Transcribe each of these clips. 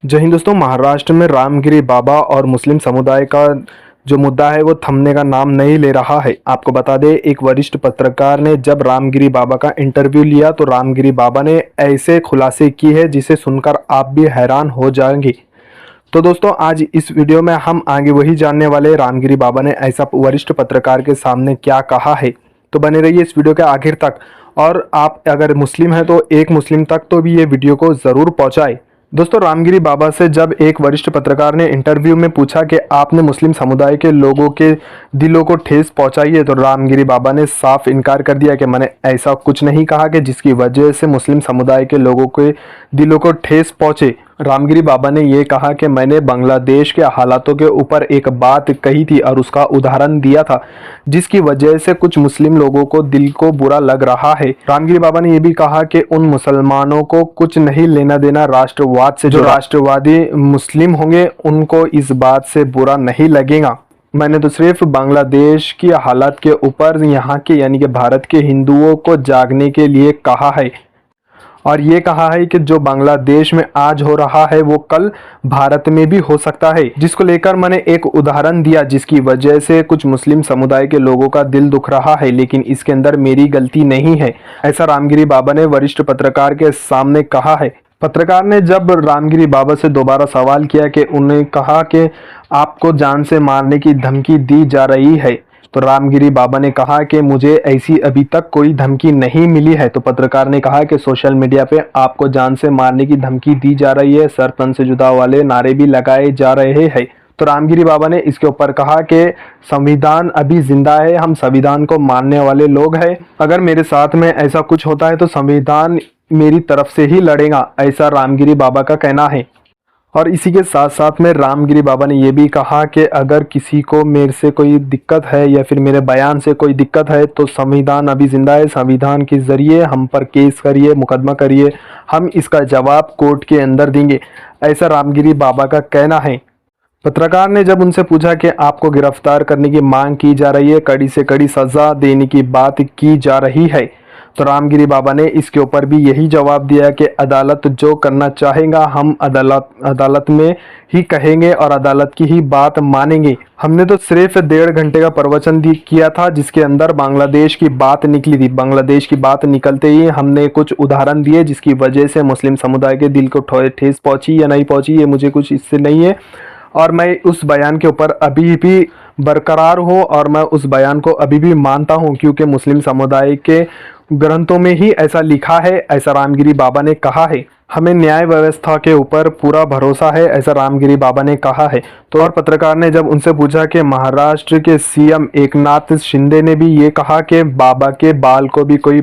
जय हिंद दोस्तों। महाराष्ट्र में रामगिरी बाबा और मुस्लिम समुदाय का जो मुद्दा है वो थमने का नाम नहीं ले रहा है। आपको बता दें, एक वरिष्ठ पत्रकार ने जब रामगिरी बाबा का इंटरव्यू लिया तो रामगिरी बाबा ने ऐसे खुलासे की है जिसे सुनकर आप भी हैरान हो जाएंगे। तो दोस्तों, आज इस वीडियो में हम आगे वही जानने वाले रामगिरी बाबा ने ऐसा वरिष्ठ पत्रकार के सामने क्या कहा है। तो बने रहिए इस वीडियो के आखिर तक। और आप अगर मुस्लिम हैं तो एक मुस्लिम तक तो भी ये वीडियो को ज़रूर पहुंचाएं। दोस्तों, रामगिरी बाबा से जब एक वरिष्ठ पत्रकार ने इंटरव्यू में पूछा कि आपने मुस्लिम समुदाय के लोगों के दिलों को ठेस पहुंचाई है, तो रामगिरी बाबा ने साफ इनकार कर दिया कि मैंने ऐसा कुछ नहीं कहा कि जिसकी वजह से मुस्लिम समुदाय के लोगों के दिलों को ठेस पहुंचे। रामगिरी बाबा ने ये कहा कि मैंने बांग्लादेश के हालातों के ऊपर एक बात कही थी और उसका उदाहरण दिया था जिसकी वजह से कुछ मुस्लिम लोगों को दिल को बुरा लग रहा है। रामगिरी बाबा ने यह भी कहा कि उन मुसलमानों को कुछ नहीं लेना देना राष्ट्रवाद से। जो राष्ट्रवादी मुस्लिम होंगे उनको इस बात से बुरा नहीं लगेगा। मैंने तो सिर्फ बांग्लादेश की हालात के ऊपर यहाँ के यानी कि भारत के हिंदुओं को जागने के लिए कहा है और ये कहा है कि जो बांग्लादेश में आज हो रहा है वो कल भारत में भी हो सकता है, जिसको लेकर मैंने एक उदाहरण दिया जिसकी वजह से कुछ मुस्लिम समुदाय के लोगों का दिल दुख रहा है, लेकिन इसके अंदर मेरी गलती नहीं है। ऐसा रामगिरी बाबा ने वरिष्ठ पत्रकार के सामने कहा है। पत्रकार ने जब रामगिरी बाबा से दोबारा सवाल किया कि उन्हें कहा कि आपको जान से मारने की धमकी दी जा रही है, तो रामगिरी बाबा ने कहा कि मुझे ऐसी अभी तक कोई धमकी नहीं मिली है। तो पत्रकार ने कहा कि सोशल मीडिया पे आपको जान से मारने की धमकी दी जा रही है, सर तन से जुदा वाले नारे भी लगाए जा रहे हैं। तो रामगिरी बाबा ने इसके ऊपर कहा कि संविधान अभी जिंदा है, हम संविधान को मानने वाले लोग हैं। अगर मेरे साथ में ऐसा कुछ होता है तो संविधान मेरी तरफ से ही लड़ेगा, ऐसा रामगिरी बाबा का कहना है। और इसी के साथ साथ में रामगिरी बाबा ने यह भी कहा कि अगर किसी को मेरे से कोई दिक्कत है या फिर मेरे बयान से कोई दिक्कत है तो संविधान अभी जिंदा है, संविधान के ज़रिए हम पर केस करिए, मुकदमा करिए, हम इसका जवाब कोर्ट के अंदर देंगे, ऐसा रामगिरी बाबा का कहना है। पत्रकार ने जब उनसे पूछा कि आपको गिरफ्तार करने की मांग की जा रही है, कड़ी से कड़ी सज़ा देने की बात की जा रही है, तो रामगिरी बाबा ने इसके ऊपर भी यही जवाब दिया कि अदालत जो करना चाहेगा हम अदालत में ही कहेंगे और अदालत की ही बात मानेंगे। हमने तो सिर्फ 1.5 घंटे का प्रवचन किया था जिसके अंदर बांग्लादेश की बात निकली थी। बांग्लादेश की बात निकलते ही हमने कुछ उदाहरण दिए जिसकी वजह से मुस्लिम समुदाय के दिल को ठेस पहुंची या नहीं पहुंची, ये मुझे कुछ इससे नहीं है और मैं उस बयान के ऊपर अभी भी बरकरार हूँ और मैं उस बयान को अभी भी मानता हूँ क्योंकि मुस्लिम समुदाय के ग्रंथों में ही ऐसा लिखा है, ऐसा रामगिरी बाबा ने कहा है। हमें न्याय व्यवस्था के ऊपर पूरा भरोसा है, ऐसा रामगिरी बाबा ने कहा है। तो और पत्रकार ने जब उनसे पूछा कि महाराष्ट्र के सीएम एकनाथ शिंदे ने भी ये कहा कि बाबा के बाल को भी कोई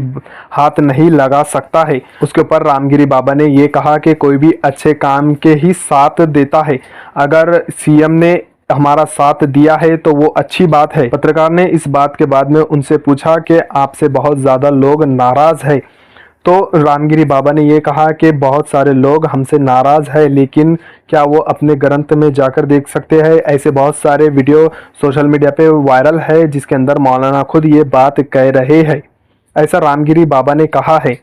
हाथ नहीं लगा सकता है, उसके ऊपर रामगिरी बाबा ने ये कहा कि कोई भी अच्छे काम के ही साथ देता है, अगर सीएम ने हमारा साथ दिया है तो वो अच्छी बात है। पत्रकार ने इस बात के बाद में उनसे पूछा कि आपसे बहुत ज़्यादा लोग नाराज़ है, तो रामगिरी बाबा ने ये कहा कि बहुत सारे लोग हमसे नाराज़ है, लेकिन क्या वो अपने ग्रंथ में जाकर देख सकते हैं। ऐसे बहुत सारे वीडियो सोशल मीडिया पे वायरल है जिसके अंदर मौलाना खुद ये बात कह रहे हैं, ऐसा रामगिरी बाबा ने कहा है।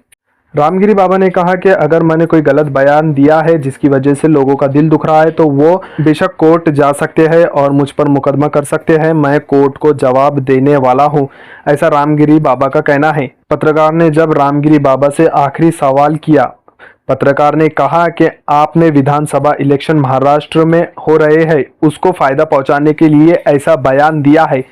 रामगिरी बाबा ने कहा कि अगर मैंने कोई गलत बयान दिया है जिसकी वजह से लोगों का दिल दुख रहा है तो वो बेशक कोर्ट जा सकते हैं और मुझ पर मुकदमा कर सकते हैं, मैं कोर्ट को जवाब देने वाला हूं, ऐसा रामगिरी बाबा का कहना है। पत्रकार ने जब रामगिरी बाबा से आखिरी सवाल किया, पत्रकार ने कहा कि आपने विधानसभा इलेक्शन महाराष्ट्र में हो रहे हैं उसको फ़ायदा पहुँचाने के लिए ऐसा बयान दिया है,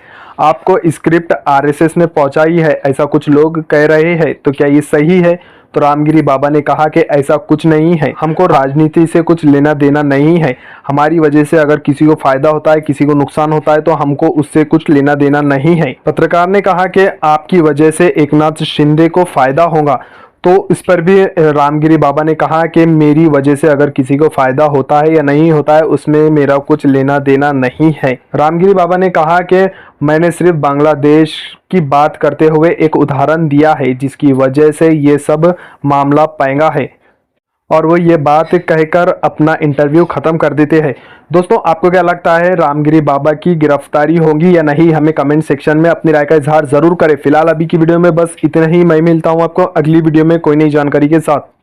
आपको स्क्रिप्ट आरएसएस ने पहुंचाई है, ऐसा कुछ लोग कह रहे हैं, तो क्या ये सही है। तो रामगिरी बाबा ने कहा कि ऐसा कुछ नहीं है, हमको राजनीति से कुछ लेना देना नहीं है, हमारी वजह से अगर किसी को फायदा होता है, किसी को नुकसान होता है तो हमको उससे कुछ लेना देना नहीं है। पत्रकार ने कहा कि आपकी वजह से एकनाथ शिंदे को फायदा होगा, तो इस पर भी रामगिरी बाबा ने कहा कि मेरी वजह से अगर किसी को फ़ायदा होता है या नहीं होता है उसमें मेरा कुछ लेना देना नहीं है। रामगिरी बाबा ने कहा कि मैंने सिर्फ बांग्लादेश की बात करते हुए एक उदाहरण दिया है जिसकी वजह से ये सब मामला पैंगा है और वो ये बात कहकर अपना इंटरव्यू ख़त्म कर देते हैं। दोस्तों, आपको क्या लगता है रामगिरी बाबा की गिरफ्तारी होगी या नहीं, हमें कमेंट सेक्शन में अपनी राय का इजहार ज़रूर करें। फिलहाल अभी की वीडियो में बस इतना ही। मैं मिलता हूँ आपको अगली वीडियो में कोई नई जानकारी के साथ।